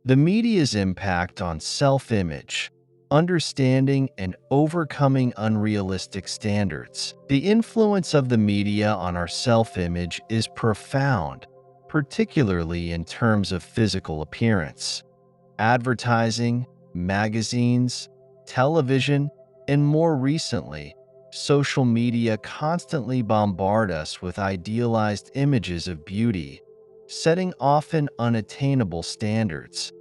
The media's impact on self-image, understanding and overcoming unrealistic standards. The influence of the media on our self-image is profound, particularly in terms of physical appearance. Advertising, magazines, television, and more recently, social media constantly bombard us with idealized images of beauty, setting often unattainable standards.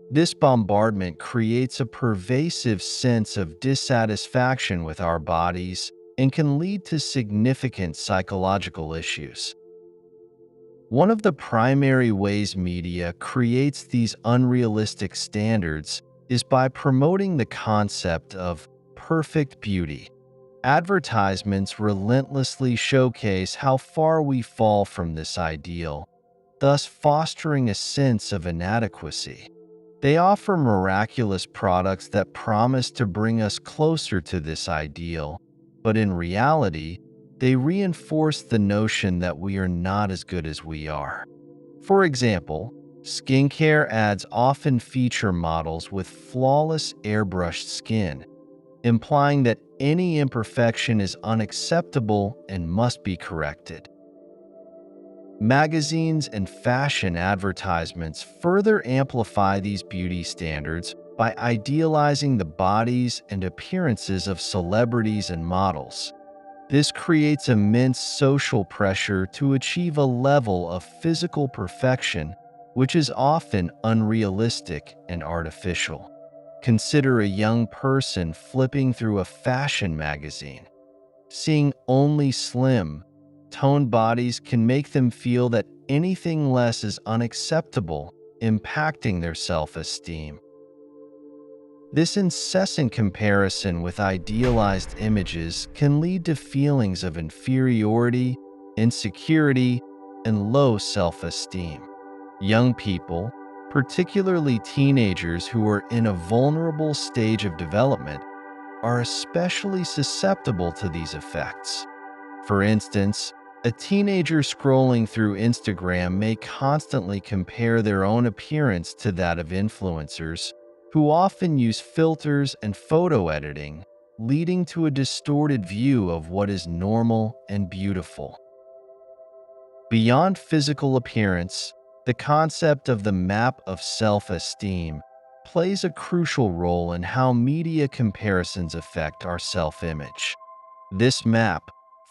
This bombardment creates a pervasive sense of dissatisfaction with our bodies and can lead to significant psychological issues. One of the primary ways media creates these unrealistic standards is by promoting the concept of perfect beauty. Advertisements relentlessly showcase how far we fall from this ideal, thus fostering a sense of inadequacy. They offer miraculous products that promise to bring us closer to this ideal, but in reality, they reinforce the notion that we are not as good as we are. For example, skincare ads often feature models with flawless airbrushed skin, implying that any imperfection is unacceptable and must be corrected. Magazines and fashion advertisements further amplify these beauty standards by idealizing the bodies and appearances of celebrities and models. This creates immense social pressure to achieve a level of physical perfection which is often unrealistic and artificial. Consider a young person flipping through a fashion magazine. Seeing only slim, toned bodies can make them feel that anything less is unacceptable, impacting their self-esteem. This incessant comparison with idealized images can lead to feelings of inferiority, insecurity, and low self-esteem. Young people, particularly teenagers who are in a vulnerable stage of development, are especially susceptible to these effects. For instance, a teenager scrolling through Instagram may constantly compare their own appearance to that of influencers, who often use filters and photo editing, leading to a distorted view of what is normal and beautiful. Beyond physical appearance, the concept of the map of self-esteem plays a crucial role in how media comparisons affect our self-image. This map,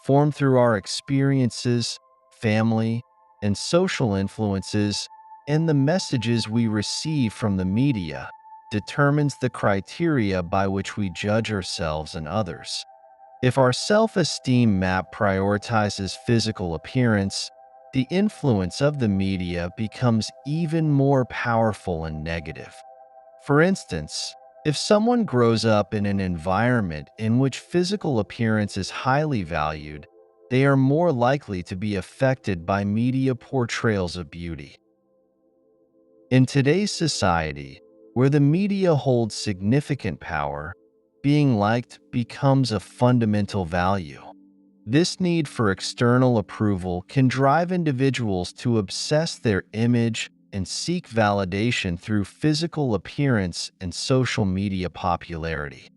formed through our experiences, family, and social influences, and the messages we receive from the media, determines the criteria by which we judge ourselves and others. If our self-esteem map prioritizes physical appearance, the influence of the media becomes even more powerful and negative. For instance, if someone grows up in an environment in which physical appearance is highly valued, they are more likely to be affected by media portrayals of beauty. In today's society, where the media holds significant power, being liked becomes a fundamental value. This need for external approval can drive individuals to obsess their image and seek validation through physical appearance and social media popularity.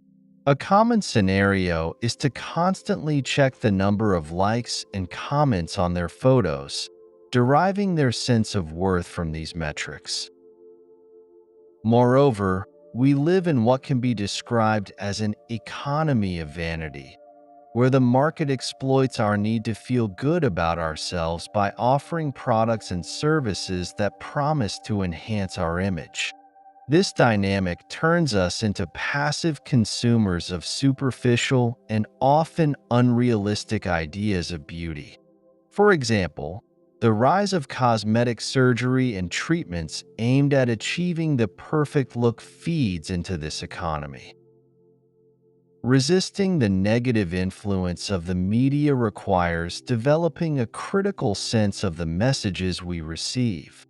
A common scenario is to constantly check the number of likes and comments on their photos, deriving their sense of worth from these metrics. Moreover, we live in what can be described as an economy of vanity, where the market exploits our need to feel good about ourselves by offering products and services that promise to enhance our image. This dynamic turns us into passive consumers of superficial and often unrealistic ideas of beauty. For example, the rise of cosmetic surgery and treatments aimed at achieving the perfect look feeds into this economy. Resisting the negative influence of the media requires developing a critical sense of the messages we receive.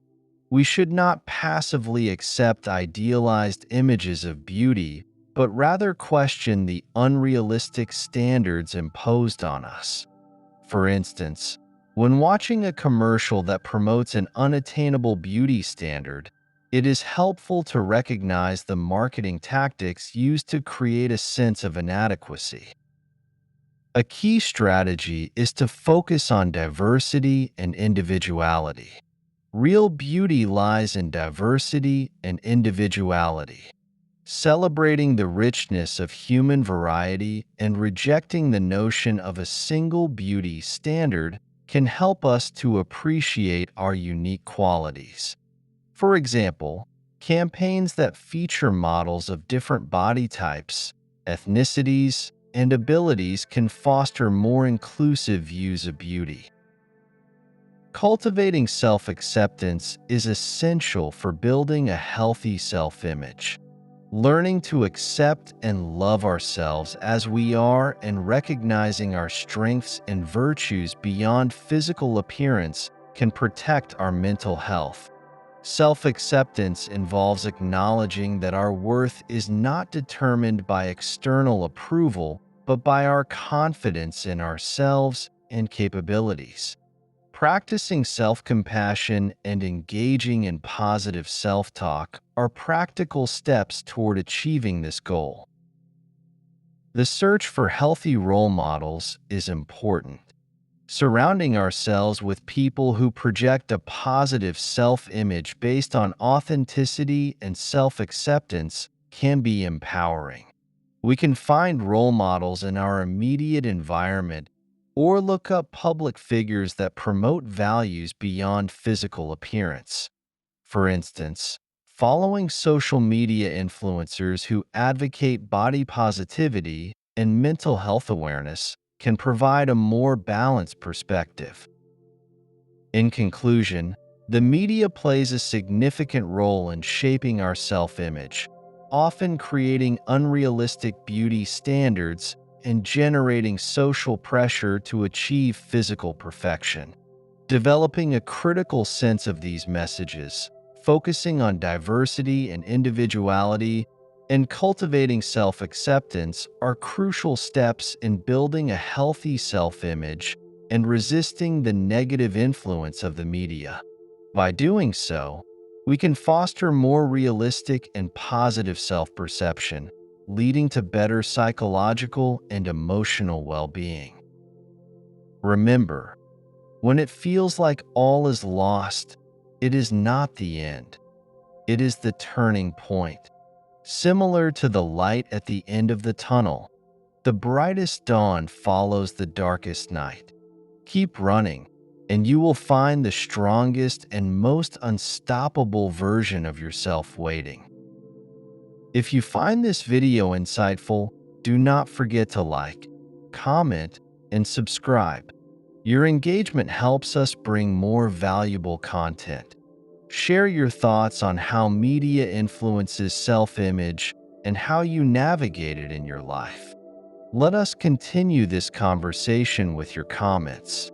We should not passively accept idealized images of beauty, but rather question the unrealistic standards imposed on us. For instance, when watching a commercial that promotes an unattainable beauty standard, It is helpful to recognize the marketing tactics used to create a sense of inadequacy. A key strategy is to focus on diversity and individuality. Real beauty lies in diversity and individuality. Celebrating the richness of human variety and rejecting the notion of a single beauty standard can help us to appreciate our unique qualities. For example, campaigns that feature models of different body types, ethnicities, and abilities can foster more inclusive views of beauty. Cultivating self-acceptance is essential for building a healthy self-image. Learning to accept and love ourselves as we are and recognizing our strengths and virtues beyond physical appearance can protect our mental health. Self-acceptance involves acknowledging that our worth is not determined by external approval, but by our confidence in ourselves and capabilities. Practicing self-compassion and engaging in positive self-talk are practical steps toward achieving this goal. The search for healthy role models is important. Surrounding ourselves with people who project a positive self-image based on authenticity and self-acceptance can be empowering. We can find role models in our immediate environment or look up public figures that promote values beyond physical appearance. For instance, following social media influencers who advocate body positivity and mental health awareness can provide a more balanced perspective. In conclusion, the media plays a significant role in shaping our self-image, often creating unrealistic beauty standards and generating social pressure to achieve physical perfection. Developing a critical sense of these messages, focusing on diversity and individuality, and cultivating self-acceptance are crucial steps in building a healthy self-image and resisting the negative influence of the media. By doing so, we can foster more realistic and positive self-perception, leading to better psychological and emotional well-being. Remember, when it feels like all is lost, it is not the end. It is the turning point. Similar to the light at the end of the tunnel, the brightest dawn follows the darkest night. Keep running, and you will find the strongest and most unstoppable version of yourself waiting. If you find this video insightful, do not forget to like, comment, and subscribe. Your engagement helps us bring more valuable content. Share your thoughts on how media influences self-image and how you navigate it in your life. Let us continue this conversation with your comments.